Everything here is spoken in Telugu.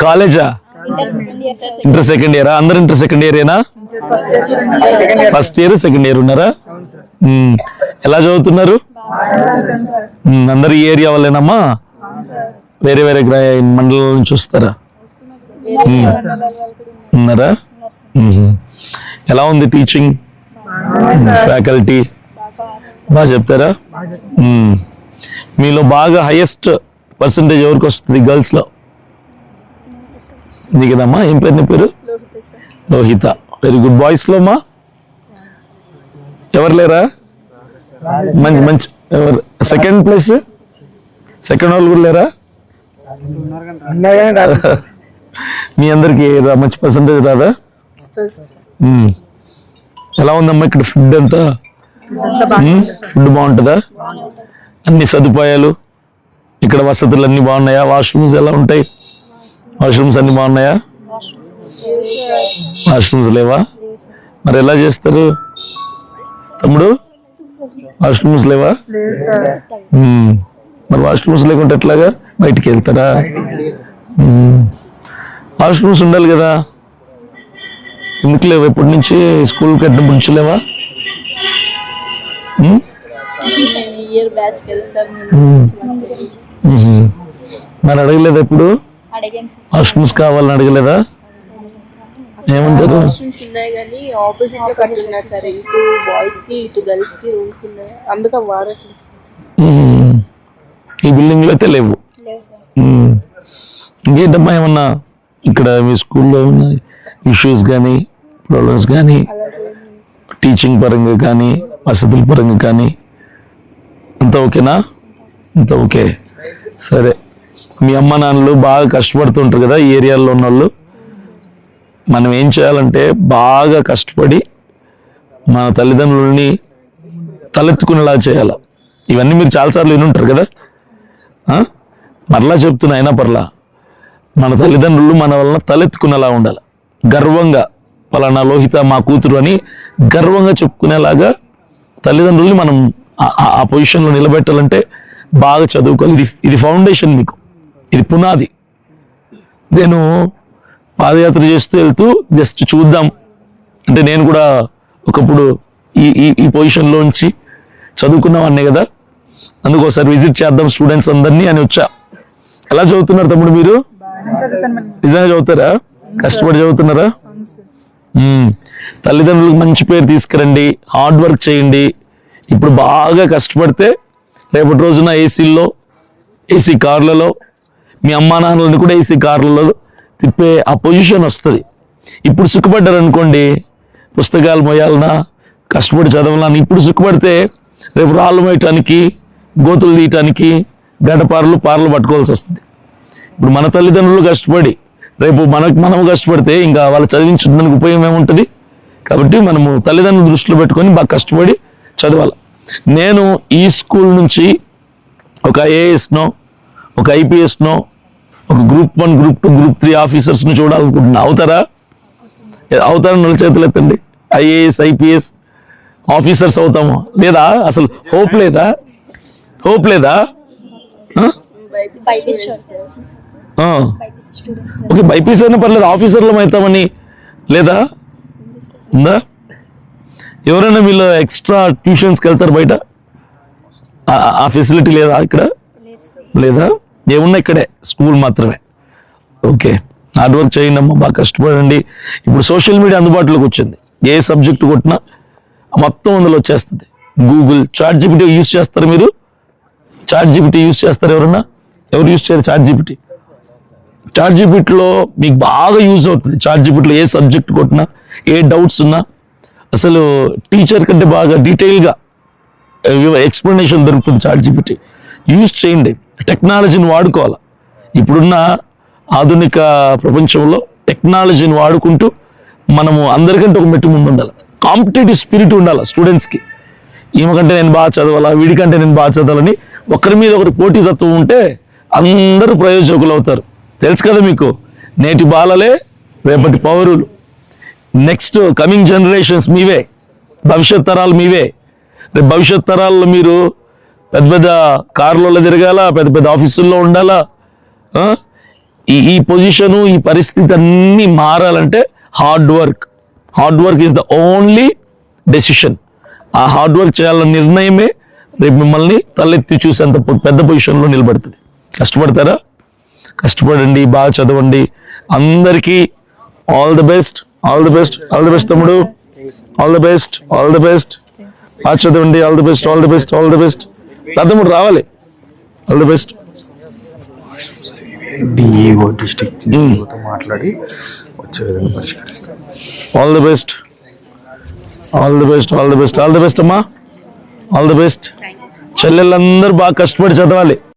కాలేజా? ఇంటర్ సెకండ్ ఇయరా? అందరు ఇంటర్ సెకండ్ ఇయర్ ఏనా? ఫస్ట్ ఇయర్ సెకండ్ ఇయర్ ఉన్నారా? ఎలా చదువుతున్నారు? అందరు ఈ ఏరియా వాళ్ళేనమ్మా? వేరే వేరే మండలం నుంచి వస్తారా? ఉన్నారా? ఎలా ఉంది టీచింగ్ ఫ్యాకల్టీ? బాగా చెప్తారా? మీలో బాగా హైయెస్ట్ పర్సంటేజ్ ఎవరికి వస్తుంది గర్ల్స్ లో? ఇది కదమ్మా. ఏం పేరు నీ పేరు? లోహిత. Very good. బాయ్స్ లో అమ్మా ఎవరు లేరా? మంచి మంచి ఎవరు సెకండ్ ప్లేస్? సెకండ్ వాళ్ళు కూడా లేరా? మీ అందరికి మంచి పర్సంటేజ్ రాదా? ఎలా ఉందమ్మా ఇక్కడ ఫుడ్ అంతా? ఫుడ్ బాగుంటుందా? అన్ని సదుపాయాలు ఇక్కడ వసతులు అన్ని బాగున్నాయా? వాష్రూమ్స్ ఎలా ఉంటాయి? వాష్రూమ్స్ అన్ని బాగున్నాయా? వాష్రూమ్స్ లేవా? మరి ఎలా చేస్తారు తమ్ముడు? వాష్రూమ్స్ లేవా? మరి వాష్రూమ్స్ లేకుంటే ఎట్లాగా? బయటికి వెళ్తారా? వాష్రూమ్స్ ఉండాలి కదా. ఎందుకు లేవు? ఎప్పటి నుంచి స్కూల్ కట్టినప్పటి నుంచి లేవా? మరి అడగలేదు ఎప్పుడు? వాష్రూమ్స్ కావాలని అడగలేదా? ఏమంటారు? ఈ బిల్డింగ్ లో అయితే లేవు. ఇంకేంటమ్మా ఏమన్నా ఇక్కడ మీ స్కూల్లో ఉన్న ఇష్యూస్ కానీ ప్రాబ్లమ్స్ కానీ టీచింగ్ పరంగా కానీ వసతుల పరంగా కానీ అంత ఓకేనా? అంత ఓకే. సరే, మీ అమ్మ నాన్నలు బాగా కష్టపడుతుంటారు కదా ఈ ఏరియాలో ఉన్న వాళ్ళు. మనం ఏం చేయాలంటే బాగా కష్టపడి మన తల్లిదండ్రులని తలెత్తుకునేలా చేయాలి. ఇవన్నీ మీరు చాలాసార్లు వినుంటారు కదా. మరలా చెప్తున్నా, అయినా పర్లా, మన తల్లిదండ్రులు మన వలన తలెత్తుకునేలా ఉండాలి. గర్వంగా పలానా లోహిత మా కూతురు అని గర్వంగా చెప్పుకునేలాగా తల్లిదండ్రుల్ని మనం ఆ పొజిషన్లో నిలబెట్టాలంటే బాగా చదువుకోవాలి. ఇది ఫౌండేషన్, మీకు ఇది పునాది. నేను పాదయాత్ర చేస్తూ వెళ్తూ జస్ట్ చూద్దాం అంటే, నేను కూడా ఒకప్పుడు ఈ పొజిషన్లోంచి చదువుకున్నవాడినే కదా, అందుకోసారి విజిట్ చేద్దాం స్టూడెంట్స్ అందరినీ అని వచ్చా. ఎలా చదువుతున్నారు తమ్ముడు మీరు? నిజంగా చదువుతారా? కష్టపడి చదువుతున్నారా? తల్లిదండ్రులకు మంచి పేరు తీసుకురండి, హార్డ్ వర్క్ చేయండి. ఇప్పుడు బాగా కష్టపడితే రేపటి రోజున ఏసీల్లో, ఏసీ కార్లలో, మీ అమ్మా నాన్నలను కూడా ఏసీ కార్లలో తిప్పే ఆ పొజిషన్ వస్తుంది. ఇప్పుడు సుఖపడ్డారు అనుకోండి, పుస్తకాలు మోయాలన్నా కష్టపడి చదవాలని ఇప్పుడు సుఖపడితే రేపు రాళ్ళు మోయటానికి, గోతులు తీయటానికి గడ్డపారలు పారలు పట్టుకోవాల్సి వస్తుంది. ఇప్పుడు మన తల్లిదండ్రులు కష్టపడి రేపు మనము కష్టపడితే ఇంకా వాళ్ళు చదివించడానికి ఉపయోగం ఏముంటుంది? కాబట్టి మనము తల్లిదండ్రులు దృష్టిలో పెట్టుకొని బాగా కష్టపడి చదవాలి. నేను ఈ స్కూల్ నుంచి ఒక ఐఏఎస్నో, ఒక ఐపీఎస్నో, ఒక గ్రూప్ 1, గ్రూప్ 2, గ్రూప్ 3 ఆఫీసర్స్ను చూడాలనుకుంటున్నా. అవుతారా? అవుతారని నల్ల చేతులు ఎత్తండి. ఐఏఎస్, ఐపీఎస్ ఆఫీసర్స్ అవుతాము లేదా? అసలు హోప్ లేదా? హోప్ లేదా? ఓకే, బైపీసీ అయినా పర్లేదు, ఆఫీసర్లం అవుతామని లేదా? ఉందా? ఎవరైనా వీళ్ళు ఎక్స్ట్రా ట్యూషన్స్కి వెళ్తారు బయట? ఆ ఫెసిలిటీ లేదా ఇక్కడ? లేదా? ఏమున్నా ఇక్కడే స్కూల్ మాత్రమే. ఓకే, హార్డ్ వర్క్ చేయండి అమ్మా, బాగా కష్టపడండి. ఇప్పుడు సోషల్ మీడియా అందుబాటులోకి వచ్చింది. ఏ సబ్జెక్ట్ కొట్టినా మొత్తం అందులో వచ్చేస్తుంది. గూగుల్, చాట్ జీపీటీ యూజ్ చేస్తారు మీరు? చాట్ జీపీటీ యూజ్ చేస్తారు ఎవరన్నా? ఎవరు యూజ్ చేయరు చాట్ జీపీటీ? చాట్ జీపీటీలో మీకు బాగా యూజ్ అవుతుంది. చాట్ జీపీటీలో ఏ సబ్జెక్ట్ కొట్టినా, ఏ డౌట్స్ ఉన్నా అసలు టీచర్ కంటే బాగా డీటెయిల్గా ఎక్స్ప్లెనేషన్ దొరుకుతుంది చాట్ జీపీటీ. యూజ్ చేయండి, టెక్నాలజీని వాడుకోవాలి. ఇప్పుడున్న ఆధునిక ప్రపంచంలో టెక్నాలజీని వాడుకుంటూ మనము అందరికంటే ఒక మెట్టు ముందు ఉండాలి. కాంపిటేటివ్ స్పిరిట్ ఉండాలి స్టూడెంట్స్కి. ఈమెకంటే నేను బాగా చదవాలా, వీడికంటే నేను బాగా చదవాలని ఒకరి మీద ఒకరి పోటీతత్వం ఉంటే అందరూ ప్రయోజకులు అవుతారు. తెలుసు కదా మీకు, నేటి బాలలే రేపటి పౌరులు. నెక్స్ట్ కమింగ్ జనరేషన్స్ మీవే, భవిష్యత్ తరాలు మీవే. రేపు భవిష్యత్ తరాల్లో మీరు పెద్ద పెద్ద కార్లలో తిరగాల, పెద్ద పెద్ద ఆఫీసుల్లో ఉండాలా, ఈ పొజిషను, ఈ పరిస్థితి అన్నీ మారాలంటే hard work is the only decision. ఆ హార్డ్ వర్క్ చేయాలన్న నిర్ణయమే రేపు మిమ్మల్ని తలెత్తి చూసేంత పెద్ద పొజిషన్లో నిలబడుతుంది. కష్టపడతారా? కష్టపడండి, బాగా చదవండి. అందరికీ all the best, all the best, all the best తమ్ముడు, all the best, all the best. బాగా చదవండి, all the best, all the best, all the best. తమ్ముడు రావాలి, all the best. DEO district మాట్లాడి వచ్చే విధంగా పరిష్కరిస్తాం. All the best, all the best, all the best, all the best అమ్మా, ఆల్ ది బెస్ట్. చెల్లెళ్ళందరూ బాగా కష్టపడి చదవాలి.